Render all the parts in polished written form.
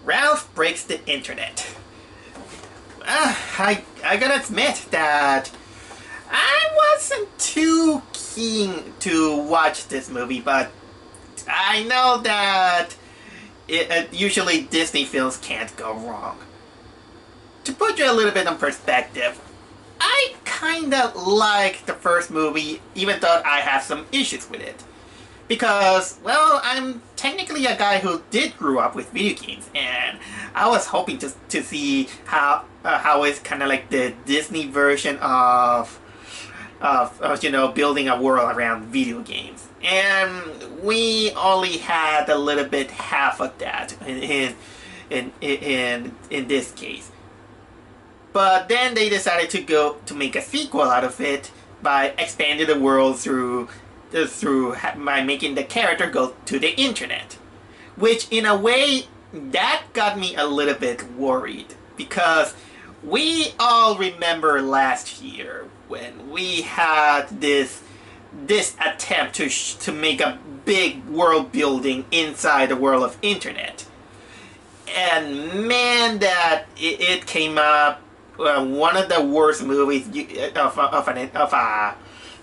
Ralph breaks the internet. I gotta admit that I wasn't too keen to watch this movie, but I know that usually Disney films can't go wrong. To put you a little bit in perspective, I kinda like the first movie, even though I have some issues with it. Because, well, I'm technically a guy who did grow up with video games, and I was hoping to see how it's kind of like the Disney version of building a world around video games. And we only had a little bit half of that in this case. But then they decided to make a sequel out of it by expanding the world by making the character go to the internet, which in a way that got me a little bit worried, because we all remember last year when we had this attempt to make a big world building inside the world of internet, and man, that it came up one of the worst movies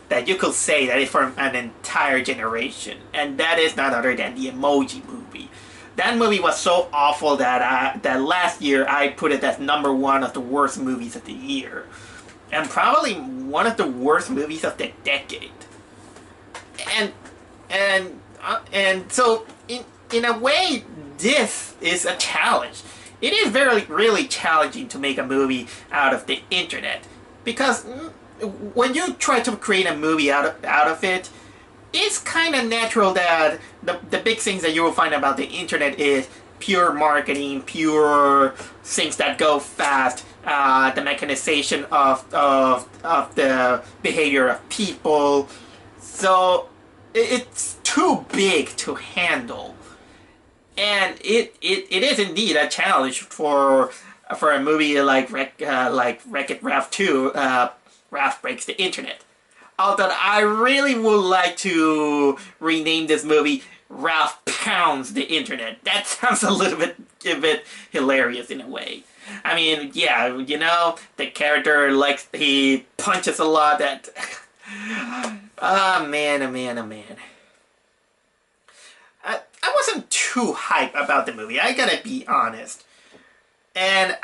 that you could say that is from an entire generation, and that is none other than the Emoji Movie. That movie was so awful that last year I put it as #1 of the worst movies of the year, and probably one of the worst movies of the decade. And so in a way, this is a challenge. It is really challenging to make a movie out of the internet, because when you try to create a movie out of it, it's kind of natural that the big things that you will find about the internet is pure marketing, pure things that go fast, the mechanization of the behavior of people. So it's too big to handle, and it is indeed a challenge for a movie like Wreck-It Ralph 2. Ralph Breaks the Internet. Although I really would like to rename this movie Ralph Pounds the Internet. That sounds a bit hilarious in a way. I mean, yeah, the character he punches a lot. That oh man. I wasn't too hyped about the movie, I gotta be honest. And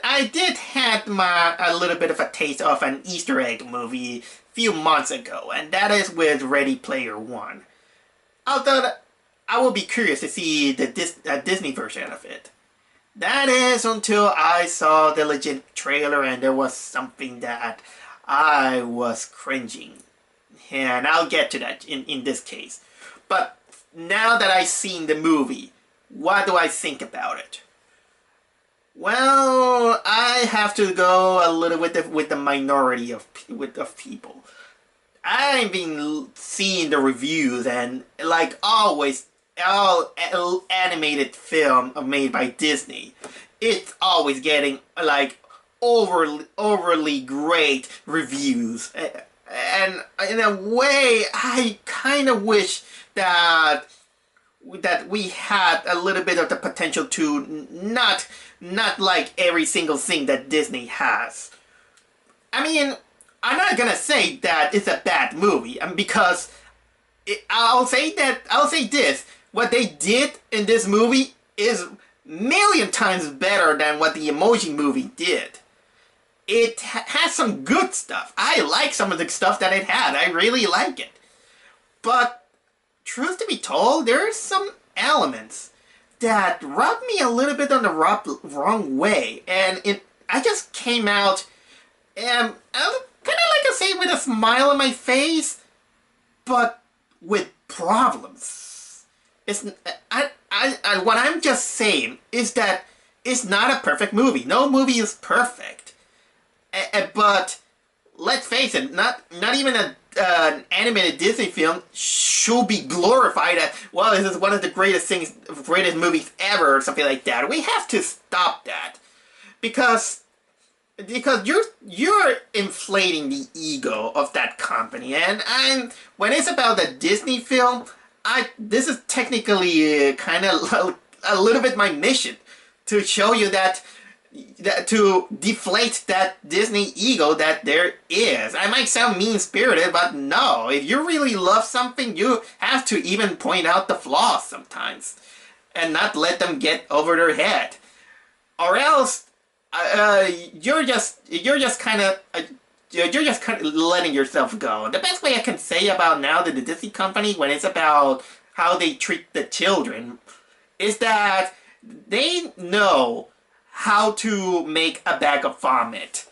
I did have a little bit of a taste of an Easter egg movie a few months ago, and that is with Ready Player One. Although I will be curious to see the Disney version of it. That is until I saw the legit trailer and there was something that I was cringing. And I'll get to that in this case. But now that I've seen the movie, what do I think about it? Well, I have to go a little with the minority of people. I've been seeing the reviews, and like always, all animated film made by Disney, it's always getting like overly great reviews. And in a way, I kind of wish that we had a little bit of the potential to not like every single thing that Disney has. I mean, I'm not gonna say that it's a bad movie, because I'll say this: what they did in this movie is a million times better than what the Emoji Movie did. It has some good stuff. I like some of the stuff that it had. I really like it. But truth to be told, there's some elements that rubbed me a little bit on the wrong way, and I just came out, and I was kind of like I say, with a smile on my face, but with problems. What I'm just saying is that it's not a perfect movie. No movie is perfect, but let's face it, not even an animated Disney film should be glorified as, well, this is one of the greatest movies ever, or something like that. We have to stop that, because you're inflating the ego of that company, and when it's about a Disney film, this is technically kind of a little bit my mission to show you that to deflate that Disney ego that there is. I might sound mean-spirited, but no, if you really love something, you have to even point out the flaws sometimes and not let them get over their head, or else you're just kind of letting yourself go. The best way I can say about now the Disney company when it's about how they treat the children is that they know how to make a bag of vomit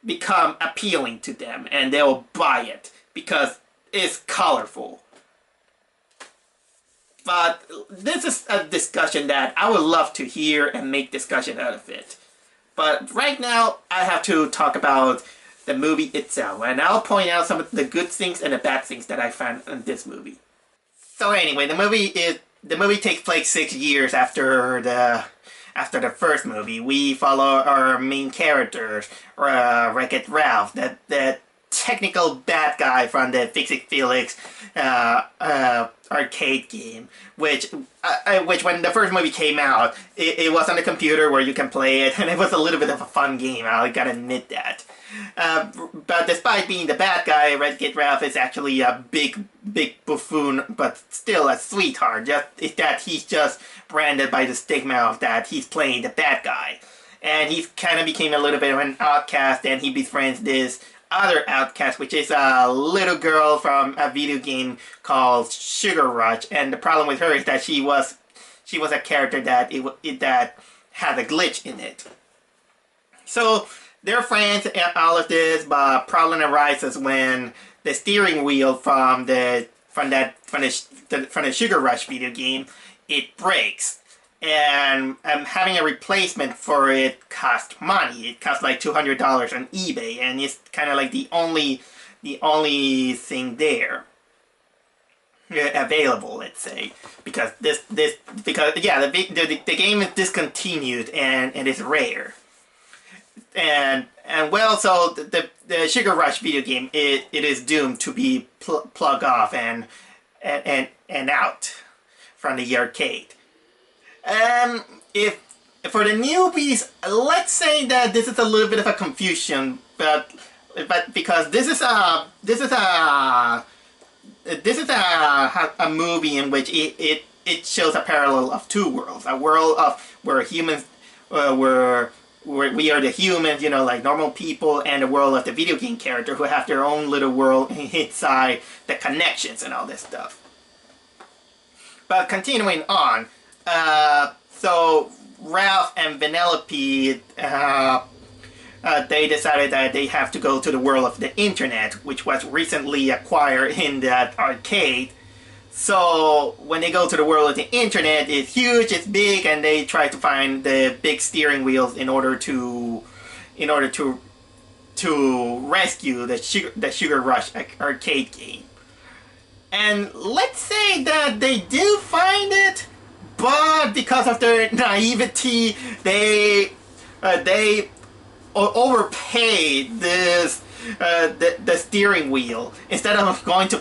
become appealing to them, and they'll buy it because it's colorful. But this is a discussion that I would love to hear and make discussion out of it. But right now, I have to talk about the movie itself, and I'll point out some of the good things and the bad things that I found in this movie. So anyway, the movie takes place 6 years after the first movie. We follow our main characters, Wreck-It Ralph, the technical bad guy from the Fix-It Felix arcade game, which when the first movie came out, it was on the computer where you can play it, and it was a little bit of a fun game, I gotta admit that. But despite being the bad guy, Wreck-It Ralph is actually a big buffoon, but still a sweetheart. Just that he's just branded by the stigma of that he's playing the bad guy. And he kind of became a little bit of an outcast, and he befriends this other outcast, which is a little girl from a video game called Sugar Rush. And the problem with her is that she was a character that that had a glitch in it. So they're friends and all of this, but problem arises when the steering wheel from the Sugar Rush video game, it breaks. And having a replacement for it cost money. It cost like $200 on eBay, and it's kind of like the only thing there available, let's say, because the game is discontinued and it's rare. And well, so the Sugar Rush video game, it is doomed to be plugged off and out from the arcade. If for the newbies, let's say that this is a little bit of a confusion, but because this is a movie in which it shows a parallel of two worlds, a world of where humans where we are the humans, like normal people, and the world of the video game character who have their own little world inside the connections and all this stuff. But continuing on. So Ralph and Vanellope, they decided that they have to go to the world of the internet, which was recently acquired in that arcade. So when they go to the world of the internet, it's huge, it's big, and they try to find the big steering wheels in order to rescue the Sugar Rush arcade game. And let's say that they do find it, but because of their naivety, they overpaid this the steering wheel. Instead of going to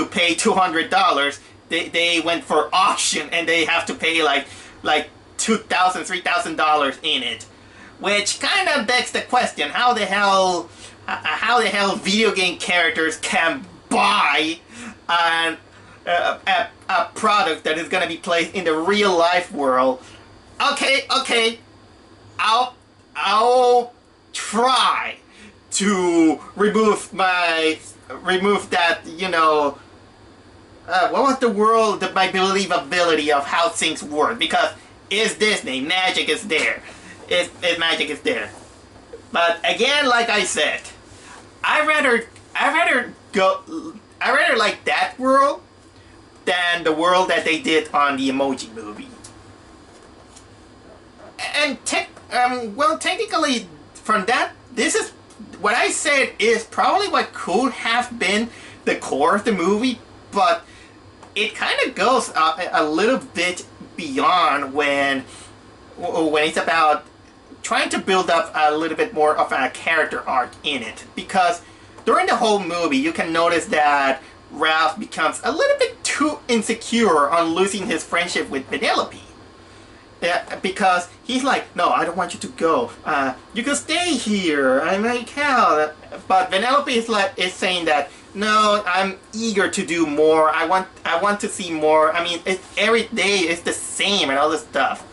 pay $200, they went for auction, and they have to pay like $2,000, $3,000 in it, which kind of begs the question: how the hell video game characters can buy a product that is going to be placed in the real life world? Okay, I'll try to remove that, what was the world, my believability of how things work, because it's Disney, magic is there. Magic is there. But again, like I said, I rather like that world than the world that they did on the Emoji Movie. And technically, from that, this is what I said is probably what could have been the core of the movie, but it kind of goes a little bit beyond when it's about trying to build up a little bit more of a character arc in it. Because during the whole movie, you can notice that Ralph becomes a little bit too too insecure on losing his friendship with Penelope. Yeah, because he's like, no, I don't want you to go. You can stay here. I'm like, hell. But Penelope is saying that, no, I'm eager to do more. I want to see more. I mean, every day is the same and all this stuff.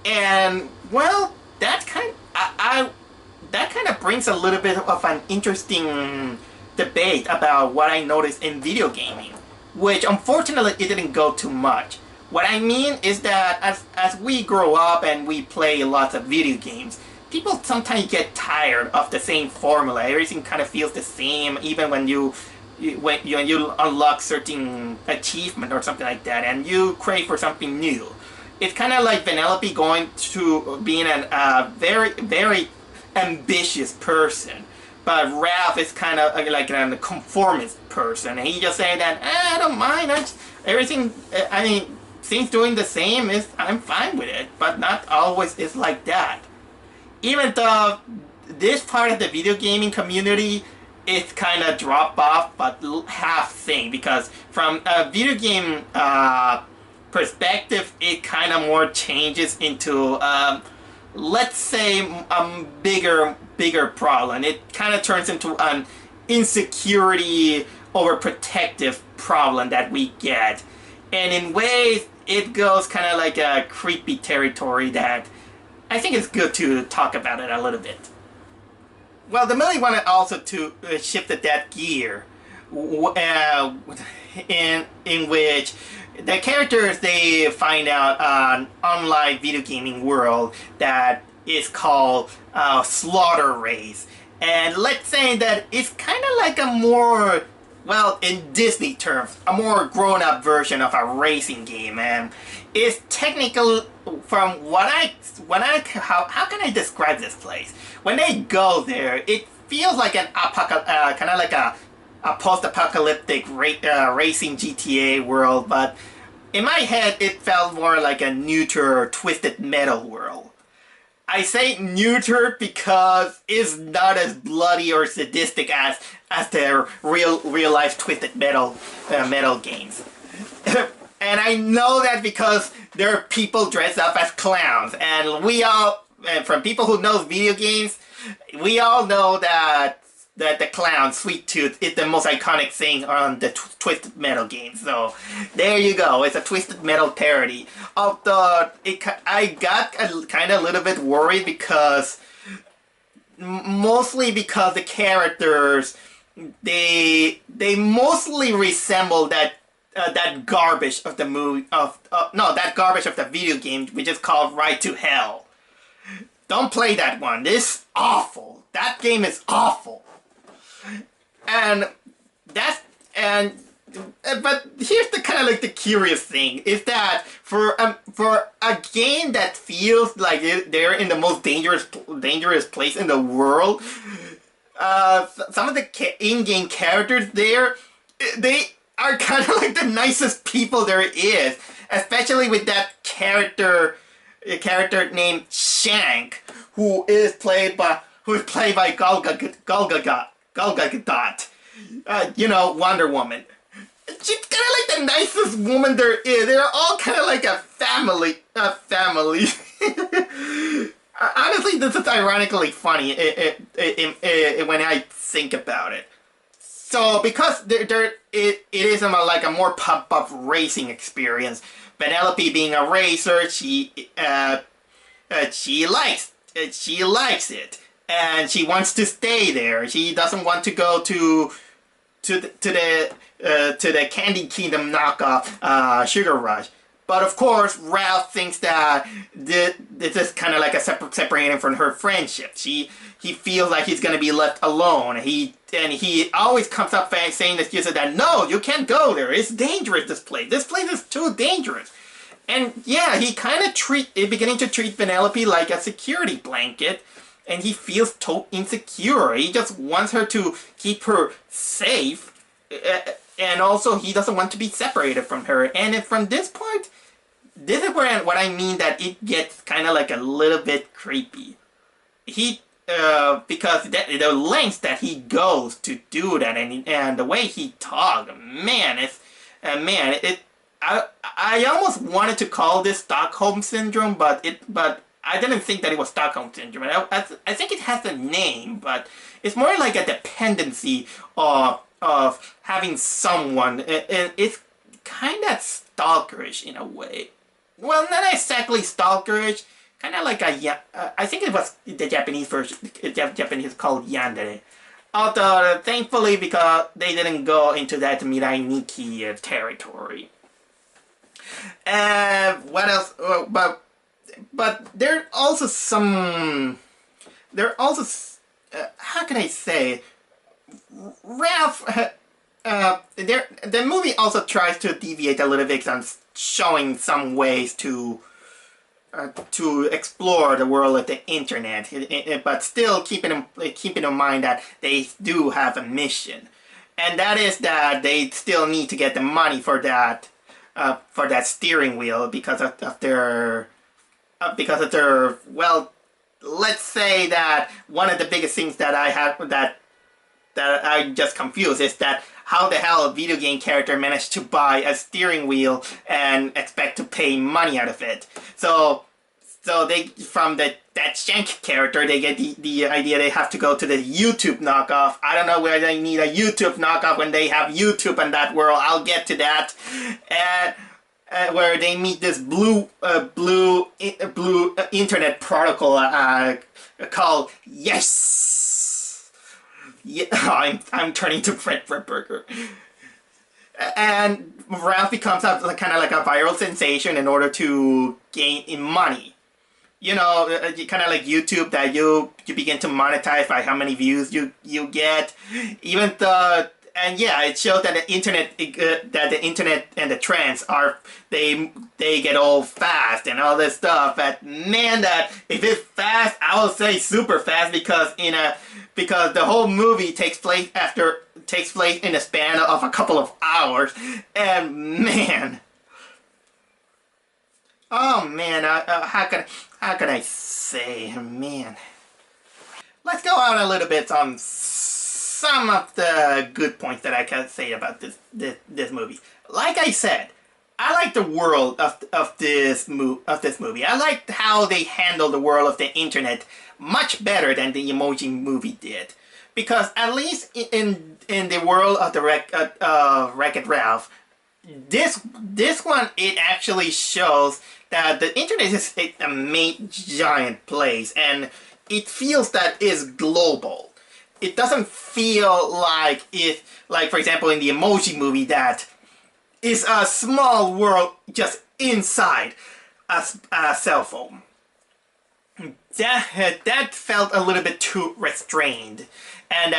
And well, that kind of brings a little bit of an interesting debate about what I noticed in video gaming, which unfortunately it didn't go too much. What I mean is that as we grow up and we play lots of video games, people sometimes get tired of the same formula. Everything kind of feels the same, even when you unlock certain achievement or something like that, and you crave for something new. It's kind of like Penelope going to being a very, very ambitious person. But Ralph is kind of like a conformist person. And he just saying that, I don't mind. Things doing the same, I'm fine with it. But not always is like that. Even though this part of the video gaming community is kind of drop off, but half thing. Because from a video game perspective, it kind of more changes into let's say a bigger problem. It kind of turns into an insecurity overprotective problem that we get, and in ways it goes kind of like a creepy territory that I think it's good to talk about it a little bit. Well, the movie wanted also to shift that gear in which the characters, they find out an online video gaming world that is called Slaughter Race. And let's say that it's kind of like a more, well, in Disney terms, a more grown-up version of a racing game. And it's technical from how can I describe this place? When they go there, it feels like an kind of like a post-apocalyptic racing GTA world, but in my head it felt more like a neuter, twisted metal world. I say neuter because it's not as bloody or sadistic as their real life twisted metal games. And I know that because there are people dressed up as clowns, and from people who know video games, we all know that the clown, Sweet Tooth, is the most iconic thing on the Twisted Metal game. So there you go. It's a Twisted Metal parody. Although I got kind of a little bit worried because mostly because the characters, they mostly resemble that garbage of the movie that garbage of the video game, which is called Ride to Hell. Don't play that one. It's awful. That game is awful. But here's the kind of like the curious thing is that for a game that feels like they're in the most dangerous place in the world, some of the in-game characters there, they are kind of like the nicest people there is, especially with that character named Shank, who is played by Gal Gadot. Wonder Woman. She's kind of like the nicest woman there is. They're all kind of like a family. Honestly, this is ironically funny when I think about it. So, because it is like a more pump-up racing experience, Penelope being a racer, she likes it, and she wants to stay there. She doesn't want to go to the Candy Kingdom knockoff Sugar Rush. But of course, Ralph thinks that this is kind of like a separating from her friendship. He feels like he's gonna be left alone. He always comes up saying this excuse that no, you can't go there. It's dangerous. This place is too dangerous. And yeah, he kind of beginning to treat Penelope like a security blanket, and he feels too insecure. He just wants her to keep her safe, and also he doesn't want to be separated from her. And from this point, this is what I mean that it gets kind of like a little bit creepy. Because the lengths that he goes to do that, and the way he talks, man, And man, I almost wanted to call this Stockholm Syndrome, but I didn't think that it was Stockholm Syndrome. I think it has a name, but it's more like a dependency of having someone. It's kind of stalkerish in a way. Well, not exactly stalkerish. Kind of like I think it was the Japanese version. Japanese called yandere. Although, thankfully, because they didn't go into that Mirai Nikki territory. What else? But there are also some. There are also. How can I say? Ralph. The movie also tries to deviate a little bit on showing some ways to explore the world of the internet, but still keeping in mind that they do have a mission, and that is that they still need to get the money for that steering wheel because of their well, let's say that one of the biggest things that I have that I just confused is that how the hell a video game character managed to buy a steering wheel and expect to pay money out of it. So they, from that Shank character, they get the idea they have to go to the YouTube knockoff. I don't know where they need a YouTube knockoff when they have YouTube in that world. I'll get to that. Where they meet this blue internet protocol called Yes. Yeah, I'm turning to Fred Burger. And Ralph becomes kind of like a viral sensation in order to gain in money. You know, kind of like YouTube, that you begin to monetize by how many views you get. Even the, and yeah, it shows that the internet and the trends are, they get old fast and all this stuff. But man, that if it's fast, I will say super fast, because the whole movie takes place in a span of a couple of hours, and man, oh man, how can I say, man? Let's go out a little bit on some of the good points that I can say about this movie. Like I said, I like the world of this movie. I liked how they handled the world of the internet much better than the Emoji Movie did, because at least in the world of the Wreck-It Ralph, this one, it actually shows that the internet is a giant place, and it feels that it's global. It doesn't feel like for example, in the Emoji Movie, that is a small world just inside a cell phone. That felt a little bit too restrained, and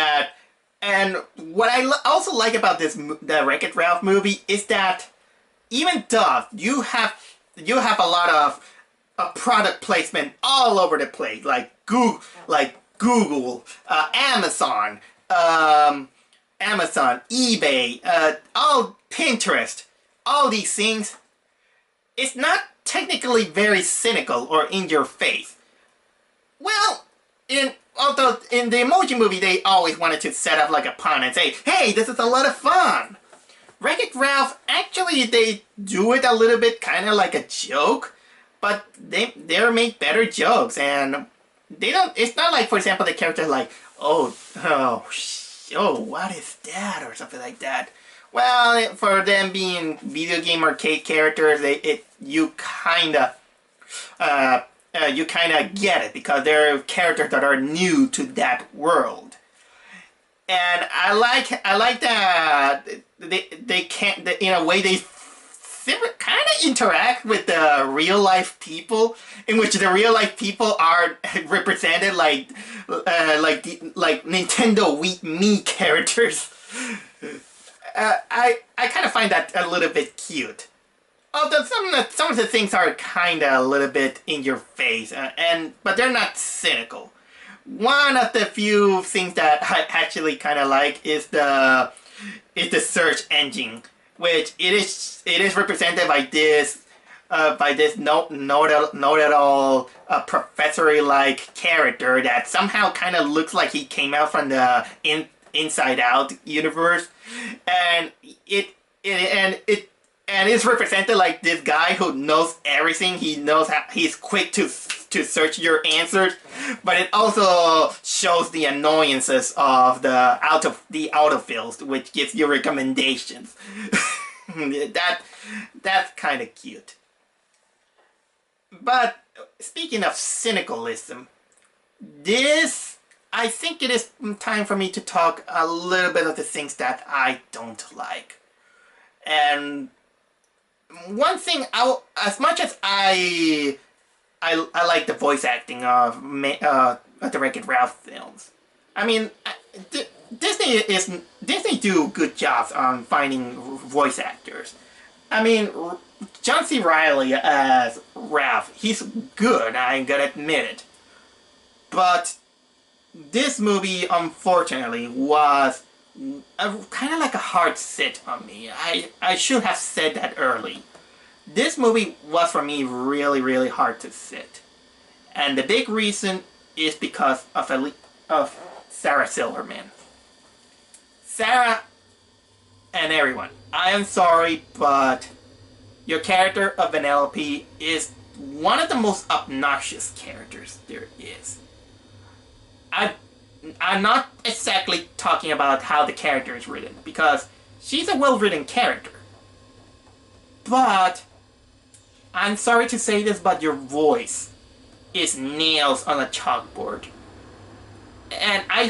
what I also like about the Wreck-It Ralph movie is that even though you have a lot of product placement all over the place, like Google, Amazon, eBay, all Pinterest, all these things, it's not technically very cynical or in your face. Well, although in the Emoji Movie, they always wanted to set up like a pun and say, hey, this is a lot of fun. Wreck-It Ralph, actually, they do it a little bit kind of like a joke, but they make better jokes, and they don't, it's not like, for example, the character's like, oh, what is that, or something like that. Well, for them being video game arcade characters, you kind of get it, because they're characters that are new to that world. And I like that they can't, in a way, they kind of interact with the real life people, in which the real life people are represented like Nintendo Wii characters. I kind of find that a little bit cute. Although some of the things are kind of a little bit in your face, but they're not cynical. One of the few things that I actually kind of like is the search engine, which it is represented by this know-it-all professor-like character that somehow kind of looks like he came out from the Inside Out universe, and and it's represented like this guy who knows everything. He knows how he's quick to search your answers, but it also shows the annoyances of the autofills, which gives you recommendations. That's kind of cute. But speaking of cynicalism, I think it is time for me to talk a little bit of the things that I don't like. And one thing, as much as I like the voice acting of the Wreck-It Ralph films. I mean, Disney do good jobs on finding voice actors. I mean, John C. Reilly as Ralph, he's good, I'm gonna admit it. But this movie, unfortunately, was kind of like a hard sit on me. I should have said that early. This movie was, for me, really, really hard to sit. And the big reason is because of Sarah Silverman. Sarah and everyone, I am sorry, but your character of Vanellope is one of the most obnoxious characters there is. I'm not exactly talking about how the character is written, because she's a well-written character. But I'm sorry to say this, but your voice is nails on a chalkboard. And I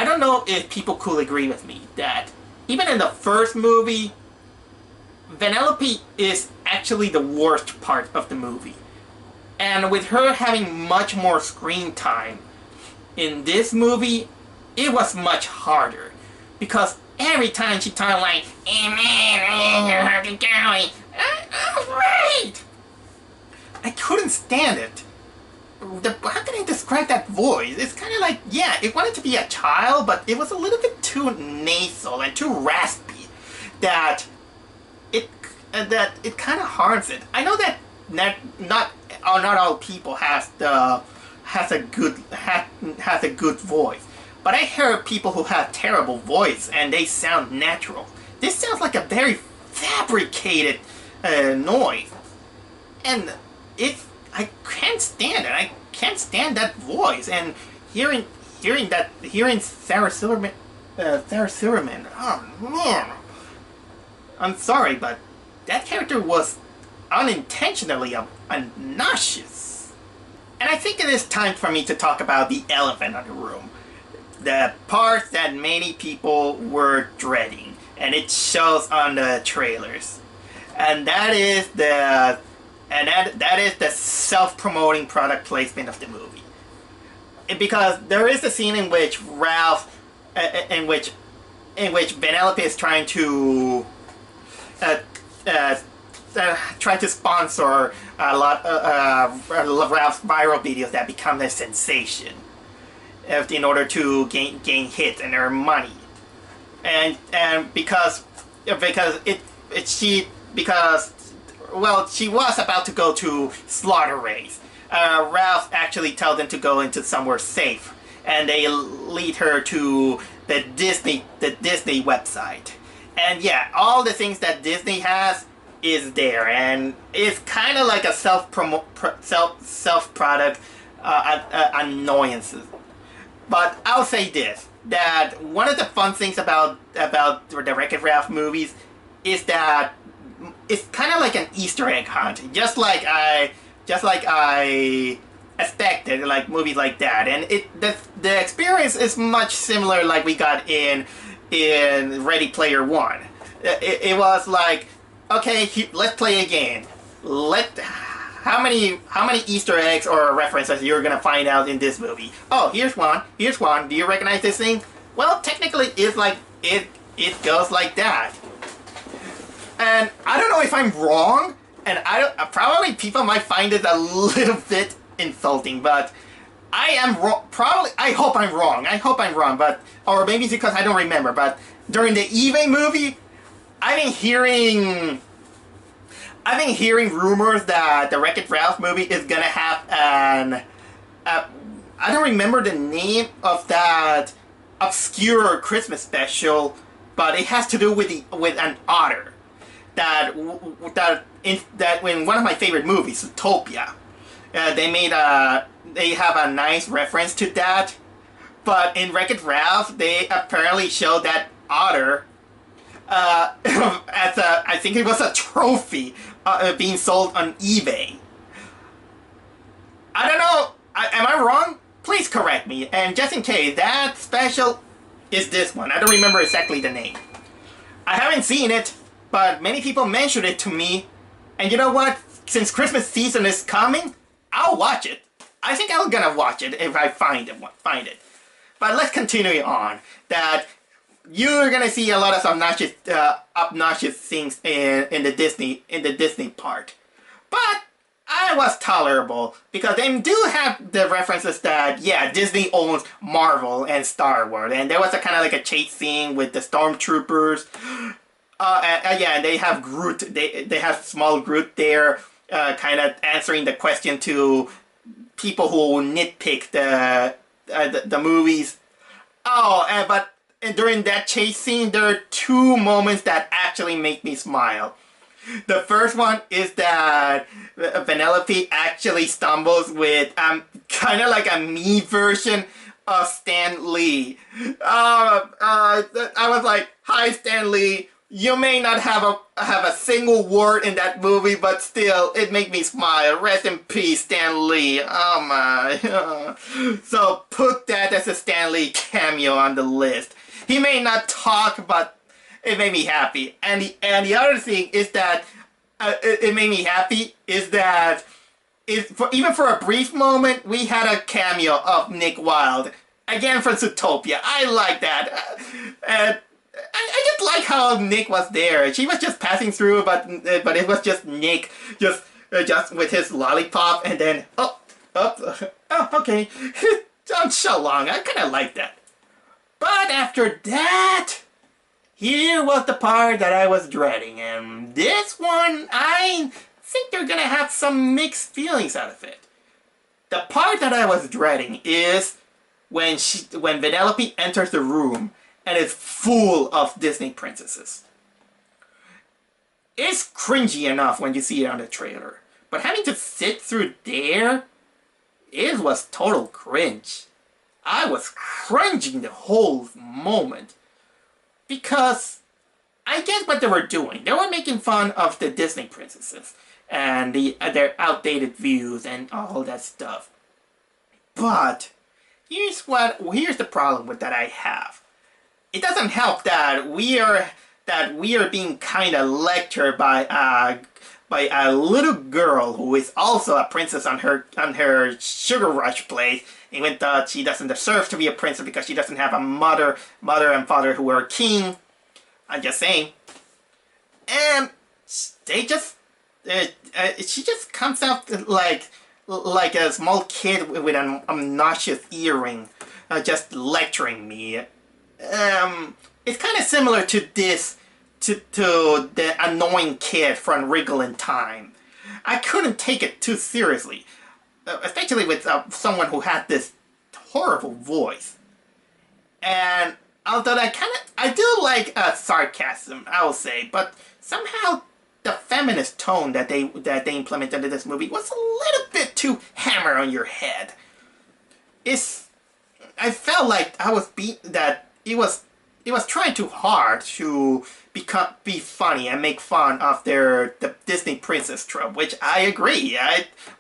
don't know if people could agree with me that even in the first movie, Vanellope is actually the worst part of the movie. And with her having much more screen time in this movie, it was much harder. Because every time she talked like, "Hey man, how's it going? Alright!" I couldn't stand it. How can I describe that voice? It's kind of like, yeah, it wanted to be a child, but it was a little bit too nasal and too raspy that it kind of harms it. I know that not all people has a good voice, but I hear people who have terrible voice and they sound natural. This sounds like a very fabricated noise, and I can't stand it. I can't stand that voice. And hearing Sarah Silverman, oh man, I'm sorry, but that character was unintentionally obnoxious. And I think it is time for me to talk about the elephant in the room, the part that many people were dreading, and it shows on the trailers, and that is the self-promoting product placement of the movie. Because there is a scene in which in which Vanellope is trying to sponsor a lot of Ralph's viral videos that become a sensation, in order to gain hits and earn money, and because she was about to go to Slaughter Race. Ralph actually tells them to go into somewhere safe, and they lead her to the Disney website. And yeah, all the things that Disney has is there, and it's kind of like a self product annoyances. But I'll say this, that one of the fun things about the Wreck-It Ralph movies is that it's kind of like an Easter egg hunt, just like I expected, like movies like that. And the experience is much similar like we got in Ready Player One. It was like, okay, let's play a game. How many Easter eggs or references you're gonna find out in this movie? Oh, here's one. Do you recognize this thing? Well, technically, it's like it goes like that. And I don't know if I'm wrong, and probably people might find it a little bit insulting, but I am wrong. Probably, I hope I'm wrong. But, or maybe it's because I don't remember. But during the eBay movie, I've been hearing rumors that the Wreck-It Ralph movie is gonna have I don't remember the name of that obscure Christmas special, but it has to do with an otter. that in one of my favorite movies, Zootopia, they have a nice reference to that. But in Wreck-It Ralph, they apparently showed that otter as I think it was a trophy being sold on eBay. I don't know. Am I wrong? Please correct me. And just in case, that special is this one. I don't remember exactly the name. I haven't seen it, but many people mentioned it to me. And you know what? Since Christmas season is coming, I'll watch it. I think I'm gonna watch it if I find it. But let's continue on. That you're gonna see a lot of obnoxious things in the Disney part, but I was tolerable because they do have the references that yeah, Disney owns Marvel and Star Wars, and there was a kind of like a chase scene with the stormtroopers. Yeah, and they have Groot. They have small Groot there, kind of answering the question to people who nitpick the movies. Oh, but during that chase scene, there are two moments that actually make me smile. The first one is that Vanellope actually stumbles with kind of like a me version of Stan Lee. I was like, "Hi, Stan Lee. You may not have a single word in that movie, but still, it made me smile. Rest in peace, Stan Lee." Oh my. So put that as a Stan Lee cameo on the list. He may not talk, but it made me happy. And the other thing is that it made me happy is that even for a brief moment, we had a cameo of Nick Wilde again from Zootopia. I like that. And I just like how Nick was there. She was just passing through, but it was just Nick, just with his lollipop, and then oh okay, so long. I kind of like that. But after that, here was the part that I was dreading, and this one I think they're gonna have some mixed feelings out of it. The part that I was dreading is when Vanellope enters the room and it's full of Disney princesses. It's cringy enough when you see it on the trailer, but having to sit through there, it was total cringe. I was cringing the whole moment because I get what they were doing. They were making fun of the Disney princesses and their outdated views and all that stuff. But here's the problem with that I have. It doesn't help that we are being kind of lectured by a little girl who is also a princess on her Sugar Rush place, even though she doesn't deserve to be a princess because she doesn't have a mother and father who are king. I'm just saying. And she just comes out like a small kid with an obnoxious earring, just lecturing me. It's kind of similar to the annoying kid from Wrinkle in Time. I couldn't take it too seriously, especially with someone who had this horrible voice. And although I do like sarcasm, I will say, but somehow the feminist tone that they implemented in this movie was a little bit too hammer on your head. I felt like it was trying too hard to be funny and make fun of the Disney princess trope, which I agree.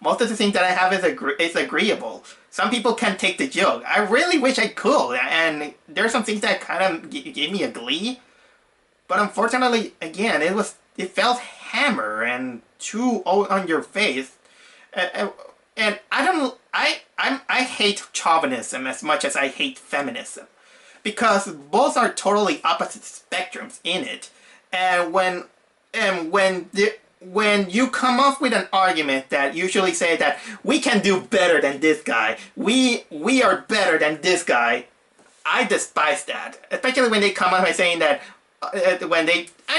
Most of the things that I have is agreeable. Some people can't take the joke. I really wish I could, and there's some things that kind of gave me a glee. But unfortunately, again, it felt hammer and too on your face. And I hate chauvinism as much as I hate feminism, because both are totally opposite spectrums in it. And when you come up with an argument that usually say that we can do better than this guy, we are better than this guy, I despise that. Especially when they come up by saying that I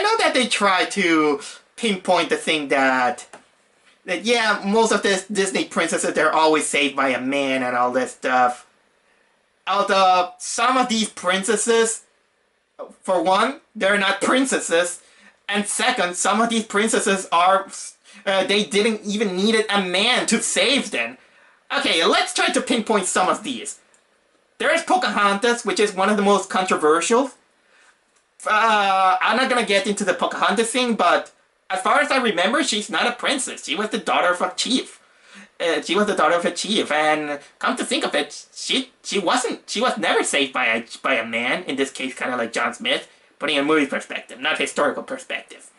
know that they try to pinpoint the thing that yeah, most of the Disney princesses, they're always saved by a man and all that stuff. Although some of these princesses, for one, they're not princesses, And second, some of these princesses are, they didn't even need a man to save them. Okay, let's try to pinpoint some of these. There is Pocahontas, which is one of the most controversial. I'm not gonna get into the Pocahontas thing, but as far as I remember, she's not a princess. She was the daughter of a chief. And come to think of it, she was never saved by a man. In this case, kind of like John Smith, putting a movie perspective, not historical perspective.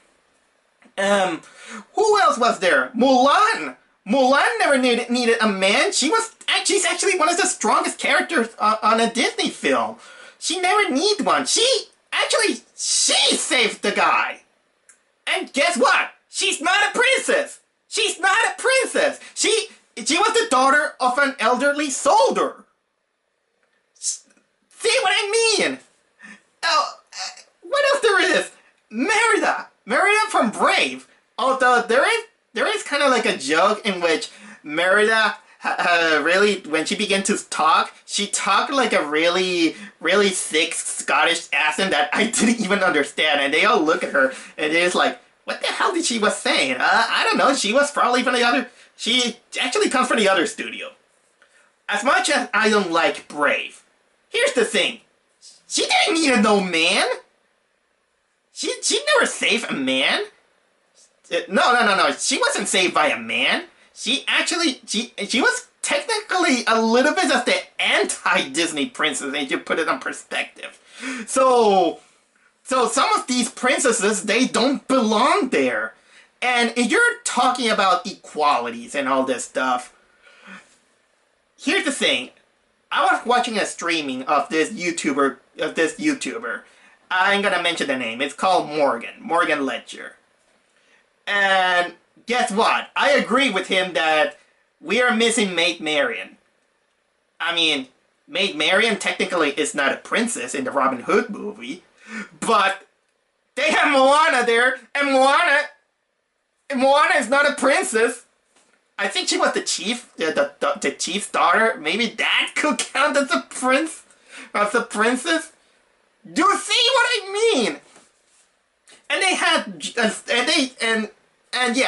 Who else was there? Mulan. Mulan never needed a man. She's actually one of the strongest characters on a Disney film. She never needed one. She saved the guy. And guess what? She's not a princess. She's not a princess. She was the daughter of an elderly soldier. See what I mean? Oh, what else there is? Merida from Brave. Although there is kind of like a joke in which Merida really, when she began to talk, she talked like a really, really thick Scottish accent that I didn't even understand. And they all look at her and they're just like, what the hell did she was saying? I don't know. She was probably from the other... She actually comes from the other studio. As much as I don't like Brave, here's the thing. She didn't need no man. She never saved a man. No. She wasn't saved by a man. She was technically a little bit of the anti-Disney princess, if you put it in perspective. So some of these princesses, they don't belong there. And if you're talking about equalities and all this stuff, here's the thing. I was watching a streaming of this YouTuber. I'm gonna mention the name. It's called Morgan Ledger. And guess what? I agree with him that we are missing Maid Marian. I mean, Maid Marian technically is not a princess in the Robin Hood movie, but they have Moana there, and Moana is not a princess. I think she was the chief, the chief's daughter. Maybe that could count as a princess. Do you see what I mean? And they had,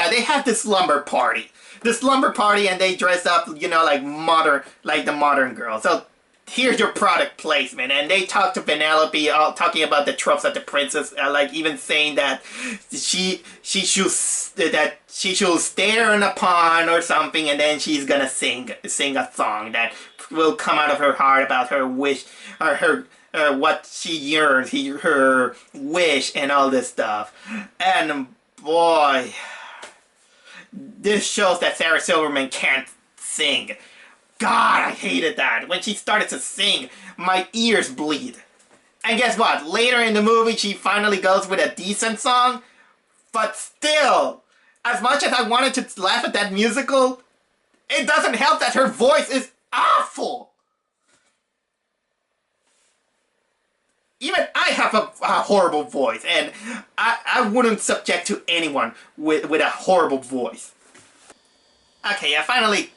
they had this slumber party. And they dress up, like the modern girl. So here's your product placement. And they talk to Penelope, talking about the tropes of the princess, even saying that she should stare in a pond or something, and then she's gonna sing a song that will come out of her heart about her wish, or her what she yearns, her wish, and all this stuff. And boy, this shows that Sarah Silverman can't sing. God, I hated that. When she started to sing, my ears bleed. And guess what? Later in the movie, she finally goes with a decent song. But still, as much as I wanted to laugh at that musical, it doesn't help that her voice is awful. Even I have a horrible voice, and I wouldn't subject to anyone with a horrible voice. Okay, I finally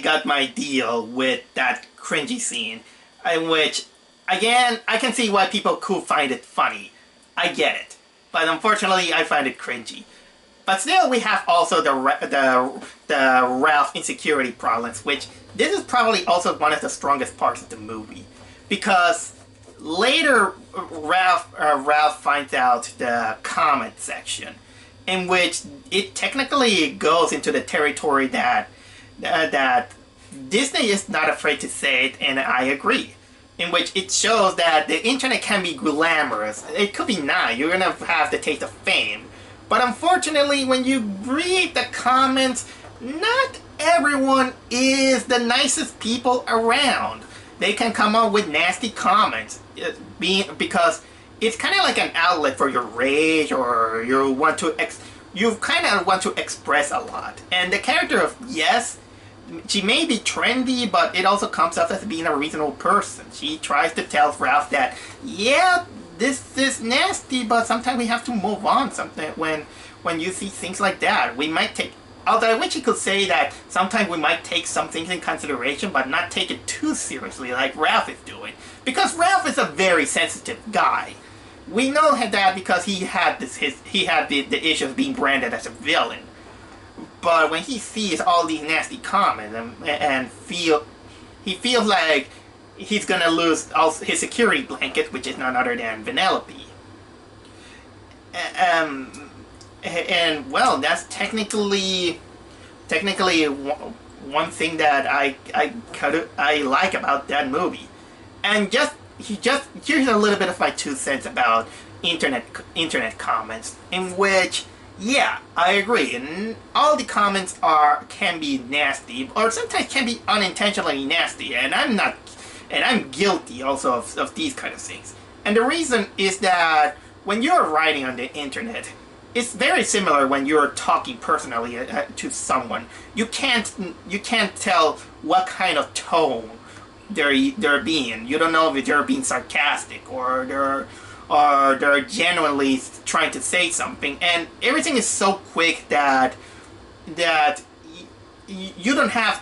got my deal with that cringy scene, in which, again, I can see why people could find it funny. I get it, but unfortunately, I find it cringy. But still, we have also the Ralph insecurity problems, which this is probably also one of the strongest parts of the movie, because later Ralph finds out the comment section, in which it technically goes into the territory that Disney is not afraid to say it, and I agree. In which it shows that the internet can be glamorous. It could be not. You're gonna have the taste of fame. But unfortunately, when you read the comments, not everyone is the nicest people around. They can come up with nasty comments, because it's kind of like an outlet for your rage, or you kind of want to express a lot. And the character of Yes, she may be trendy, but it also comes off as being a reasonable person. She tries to tell Ralph that, yeah, this is nasty, but sometimes we have to move on. When you see things like that, we might take... Although I wish you could say that sometimes we might take some things in consideration, but not take it too seriously like Ralph is doing. Because Ralph is a very sensitive guy. We know that because he had the issue of being branded as a villain. But when he sees all these nasty comments and he feels like he's gonna lose his security blanket, which is none other than Vanellope. And well, that's technically one thing that I like about that movie. And here's a little bit of my 2 cents about internet comments, in which, yeah, I agree, and all the comments can be nasty, or sometimes can be unintentionally nasty, and I'm guilty also of these kind of things. And the reason is that when you're writing on the internet, it's very similar when you're talking personally to someone. You can't tell what kind of tone they're being. You don't know if they're being sarcastic or they're genuinely trying to say something. And everything is so quick that you don't have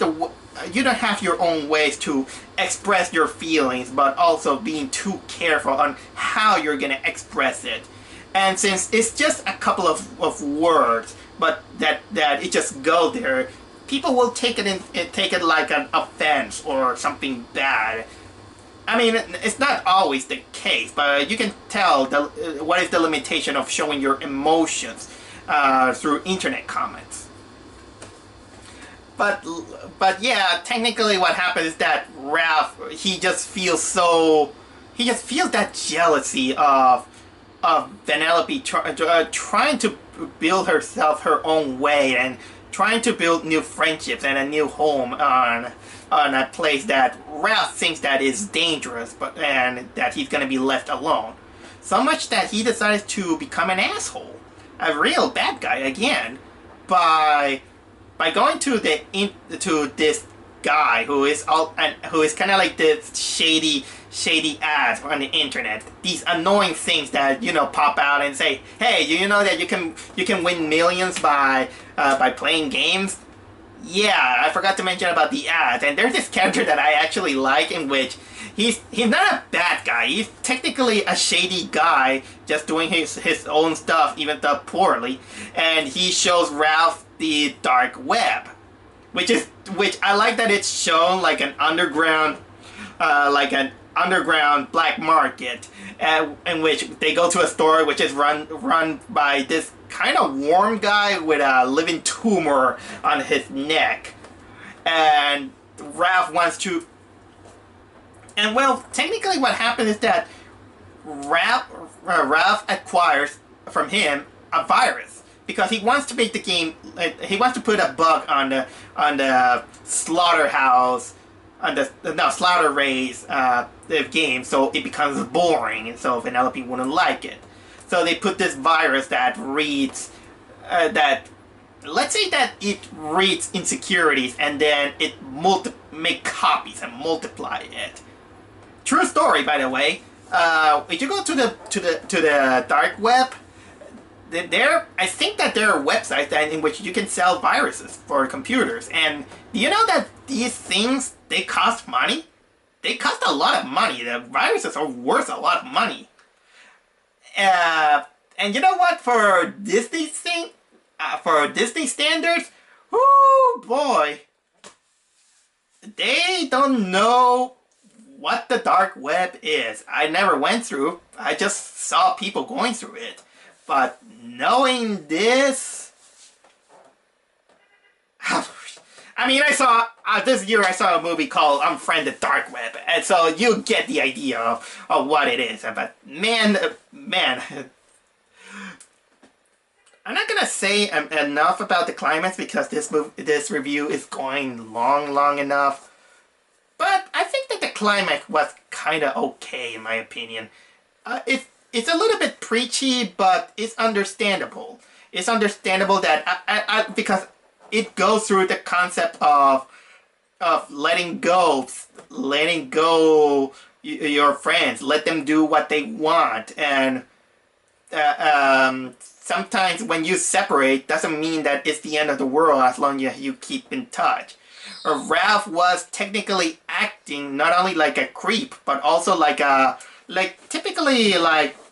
your own ways to express your feelings, but also being too careful on how you're gonna express it. And since it's just a couple of words, but that it just go there, people will take it like an offense or something bad. I mean, it's not always the case, but you can tell what is the limitation of showing your emotions through internet comments. But yeah, technically what happens is that Ralph, he just feels that jealousy of Vanellope trying to build herself her own way and trying to build new friendships and a new home on a place that Ralph thinks that is dangerous, and that he's gonna be left alone. So much that he decides to become an asshole, a real bad guy again, by going to this guy who is kind of like this shady ads on the internet, these annoying things that pop out and say, hey, you know that you can win millions by playing games. Yeah, I forgot to mention about the ads. And there's this character that I actually like, in which he's not a bad guy. He's technically a shady guy just doing his own stuff, even though poorly. And he shows Ralph the dark web, which I like that it's shown like an underground black market, in which they go to a store which is run by this kind of warm guy with a living tumor on his neck, and Ralph wants to. And well, technically, what happens is that Ralph acquires from him a virus because he wants to make the game. He wants to put a bug on the slaughterhouse. Slaughter Race the game, so it becomes boring, and so Vanellope wouldn't like it. So they put this virus that reads let's say that it reads insecurities, and then it make copies and multiply it. True story, by the way. If you go to the dark web, I think that there are websites in which you can sell viruses for computers. And do you know that these things, they cost money? They cost a lot of money. The viruses are worth a lot of money. And you know what? For Disney standards, oh boy, they don't know what the dark web is. I never went through. I just saw people going through it. But knowing this, I mean, this year I saw a movie called Unfriended Dark Web, and so you get the idea of what it is. But man, I'm not gonna say enough about the climax because this review is going long enough. But I think that the climax was kind of okay in my opinion. It's a little bit preachy, but it's understandable. It's understandable that because it goes through the concept of letting go your friends, let them do what they want, and sometimes when you separate, doesn't mean that it's the end of the world as long as you keep in touch. Ralph was technically acting not only like a creep, but also typically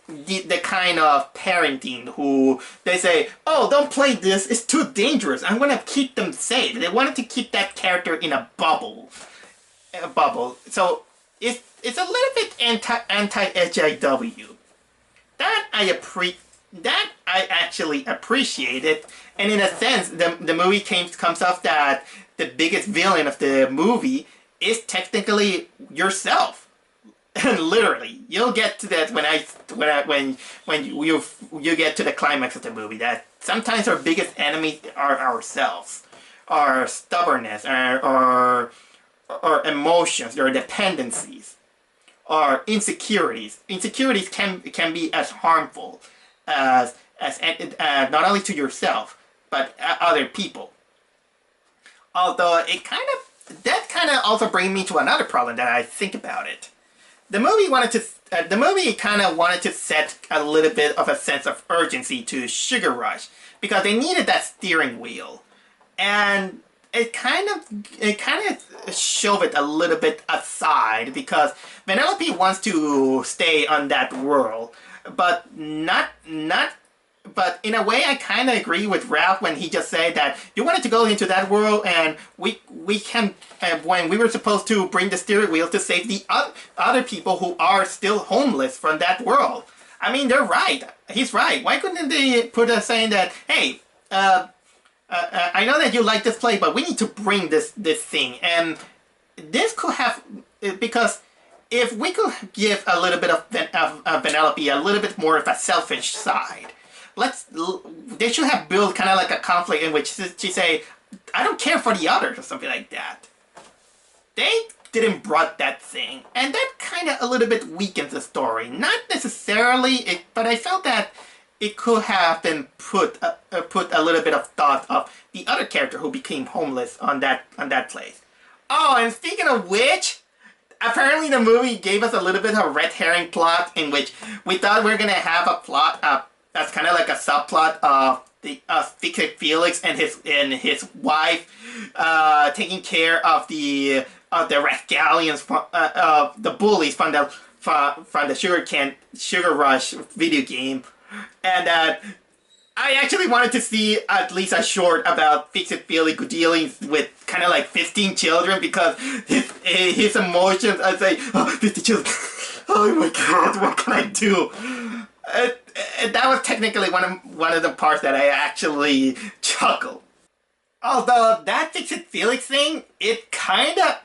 the kind of parenting who they say, oh, don't play this, it's too dangerous, I'm gonna keep them safe. They wanted to keep that character in a bubble. So it's a little bit anti-HIW. That I actually appreciate it. And in a sense, the movie comes off that the biggest villain of the movie is technically yourself. And literally, you'll get to that when you get to the climax of the movie. That sometimes our biggest enemies are ourselves, our stubbornness, our emotions, our dependencies, our insecurities. Insecurities can be as harmful as not only to yourself but other people. Although that kind of also brings me to another problem that I think about it. The movie kind of wanted to set a little bit of a sense of urgency to Sugar Rush because they needed that steering wheel, and it kind of shoved it a little bit aside because Vanellope wants to stay on that world, but But in a way, I kind of agree with Ralph when he just said that you wanted to go into that world, and we can when we were supposed to bring the steering wheel to save the other people who are still homeless from that world. I mean, they're right. He's right. Why couldn't they put a saying that, hey, I know that you like this play, but we need to bring this thing, and this could have, because if we could give a little bit of Vanellope a little bit more of a selfish side. They should have built kind of like a conflict in which she say, I don't care for the others, or something like that. They didn't brought that thing, and that kind of a little bit weakens the story. Not necessarily, but I felt that it could have been put a little bit of thought of the other character who became homeless on that place. Oh, and speaking of which, apparently the movie gave us a little bit of a red herring plot in which we thought we were gonna have a plot that's kind of like a subplot of the Felix and his wife taking care of the Rascallions, the bullies from the Sugar Rush video game, and I actually wanted to see at least a short about Fix-It-Felix dealing with kind of like 15 children because his emotions. I say, oh, 50 children. Oh my God, what can I do? That was technically one of the parts that I actually chuckled. Although that Fix-It-Felix thing, it's kind of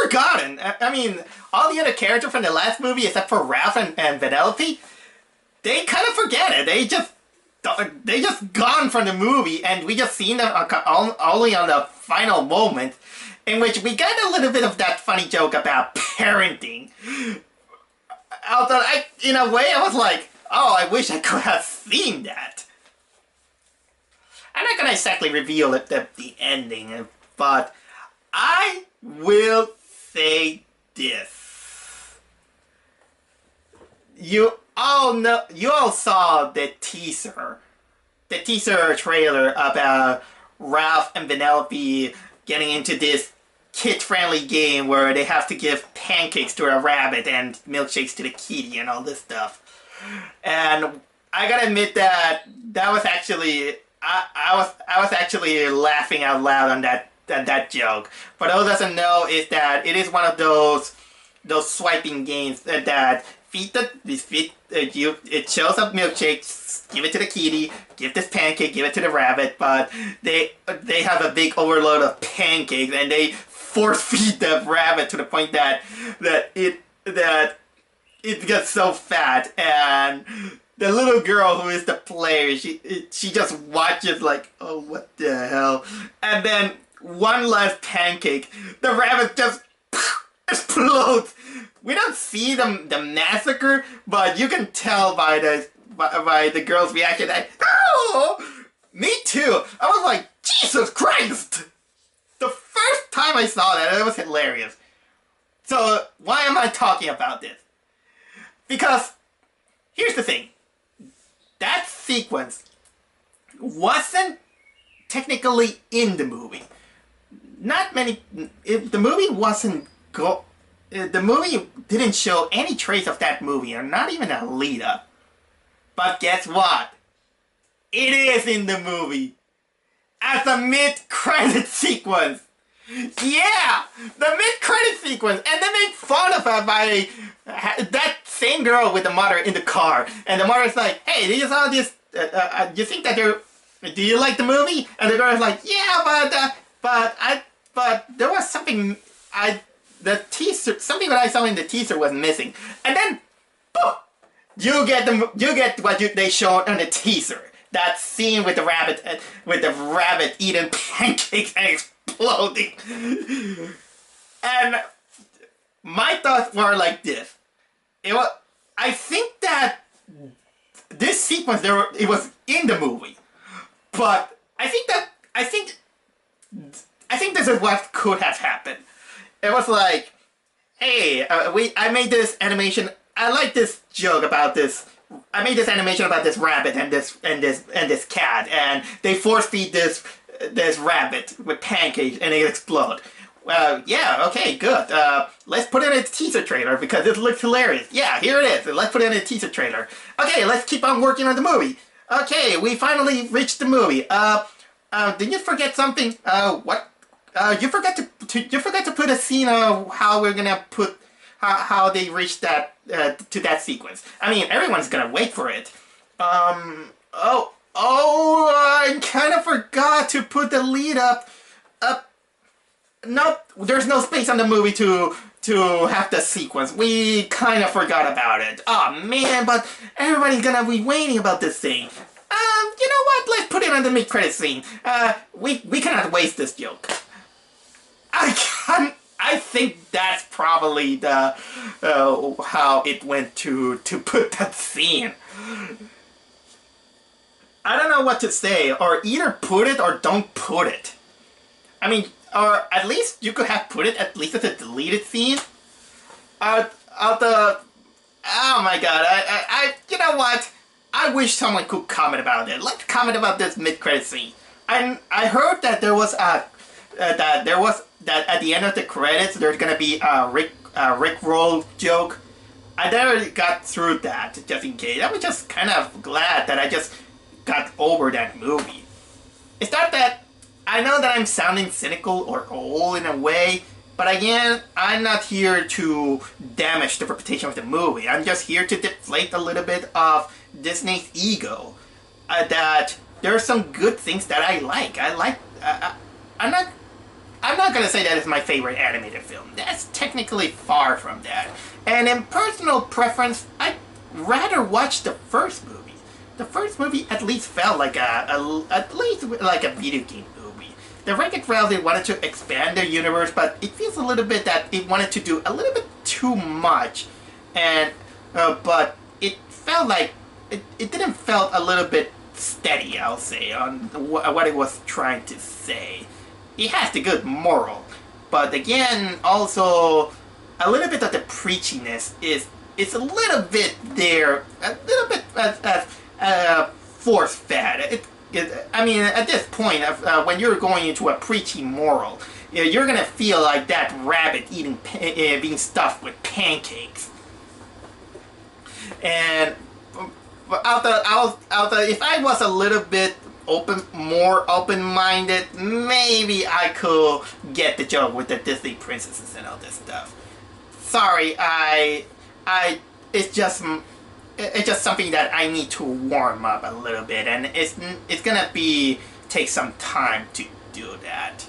forgotten. I mean, all the other characters from the last movie, except for Ralph and Vanellope, they kind of forget it. They just gone from the movie, and we just seen them only on the final moment, in which we got a little bit of that funny joke about parenting. Although, in a way, I was like, oh, I wish I could have seen that. I'm not gonna exactly reveal the ending, but I will say this. You all saw the teaser trailer about Ralph and Vanellope getting into this kid-friendly game where they have to give pancakes to a rabbit and milkshakes to the kitty and all this stuff. And I gotta admit that was actually I was actually laughing out loud on that joke. For those that doesn't know, is that it is one of those swiping games that it shows up milkshakes, give it to the kitty, give this pancake, give it to the rabbit, but they have a big overload of pancakes and they force feed the rabbit to the point that it gets so fat, and the little girl who is the player, she just watches like, oh, what the hell, and then one last pancake, the rabbit just explodes. We don't see the massacre, but you can tell by the girl's reaction that, oh, me too. I was like, Jesus Christ! The first time I saw that, it was hilarious. So, why am I talking about this? Because, here's the thing. That sequence wasn't technically in the movie. The movie wasn't the movie didn't show any trace of that movie, or not even a lead up. But guess what? It is in the movie as a mid-credit sequence. Yeah, the mid-credit sequence, and they make fun of her by that same girl with the mother in the car, and the mother's like, "Hey, do you saw this? You think that you're? Do you like the movie?" And the girl's like, "Yeah, but there was something the teaser, something that I saw in the teaser was missing." And then, boom, you get what they showed on the teaser. That scene with the rabbit eating pancakes and exploding. And my thoughts were like this. I think that this sequence it was in the movie, but I think this is what could have happened. It was like, hey, I made this animation. I like this joke about this. I made this animation about this rabbit and this cat, and they force feed this rabbit with pancakes, and it explode. Well, yeah, okay, good. Let's put it in a teaser trailer because it looks hilarious. Yeah, here it is. Let's put it in a teaser trailer. Okay, let's keep on working on the movie. Okay, we finally reached the movie. Did you forget something? What? You forgot to put a scene of how we're gonna put how they reached that to that sequence. I mean, everyone's gonna wait for it. I kind of forgot to put the lead up. No, there's no space on the movie to have the sequence. We kind of forgot about it. Oh man, but everybody's gonna be waiting about this thing. You know what? Let's put it on the mid-credit scene. We cannot waste this joke. I think that's probably the how it went to put that scene. I don't know what to say, or either put it or don't put it. I mean, or at least you could have put it at least as a deleted scene. Oh my god, you know what? I wish someone could comment about it. Let's comment about this mid-credit scene. I heard that there was that at the end of the credits there's gonna be a Rick roll joke. I never got through that, just in case. I was just kind of glad that I just got over that movie. It's not that I know that I'm sounding cynical or old in a way, but again, I'm not here to damage the reputation of the movie. I'm just here to deflate a little bit of Disney's ego. That there are some good things that I like. I'm not gonna say that is my favorite animated film. That's technically far from that. And in personal preference, I'd rather watch the first movie. The first movie at least felt like at least like a video game movie. The Wreck-It Ralph wanted to expand their universe, but it feels a little bit that it wanted to do a little bit too much, and but it felt like it didn't felt a little bit steady, I'll say, on what it was trying to say. It has the good moral, but again, also a little bit of the preachiness is a little bit there, a little bit force-fed. I mean, at this point, when you're going into a preachy moral, you're gonna feel like that rabbit being stuffed with pancakes. And if I was a little bit more open-minded, maybe I could get the joke with the Disney princesses and all this stuff. Sorry, it's just something that I need to warm up a little bit, and it's gonna take some time to do that.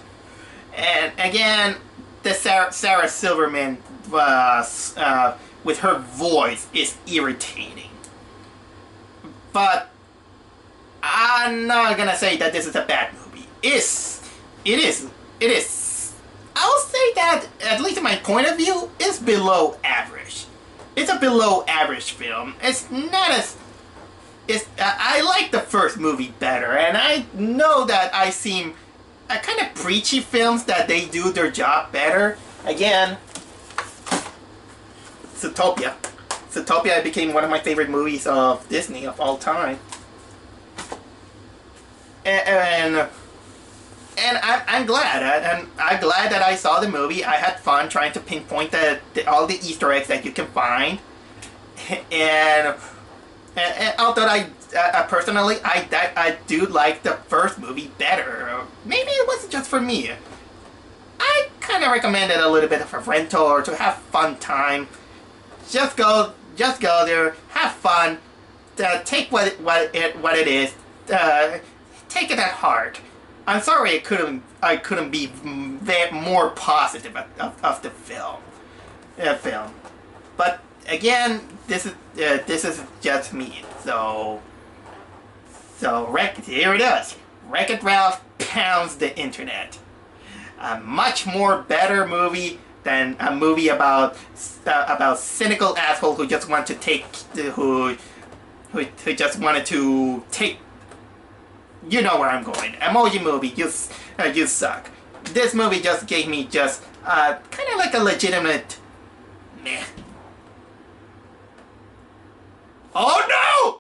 And again, the Sarah Silverman with her voice is irritating, but I'm not gonna say that this is a bad movie. It is. I'll say that, at least in my point of view, it's below average. It's a below average film. It's not as... I like the first movie better, and I know that I've seen kind of preachy films that they do their job better. Again, Zootopia. Zootopia became one of my favorite movies of Disney of all time. And And I'm glad, and I'm glad that I saw the movie. I had fun trying to pinpoint all the Easter eggs that you can find, and although personally I do like the first movie better. Maybe it wasn't just for me. I kind of recommend it a little bit of a rental or to have fun time. Just go there, have fun, take what it is, take it at heart. I'm sorry I couldn't be more positive of the film. But again, this is just me. So here it is. Wreck-It Ralph pounds the internet. A much more better movie than a movie about cynical assholes who just want to take who just wanted to take. You know where I'm going. Emoji Movie, you suck. This movie just gave me just kind of like a legitimate meh. Oh no!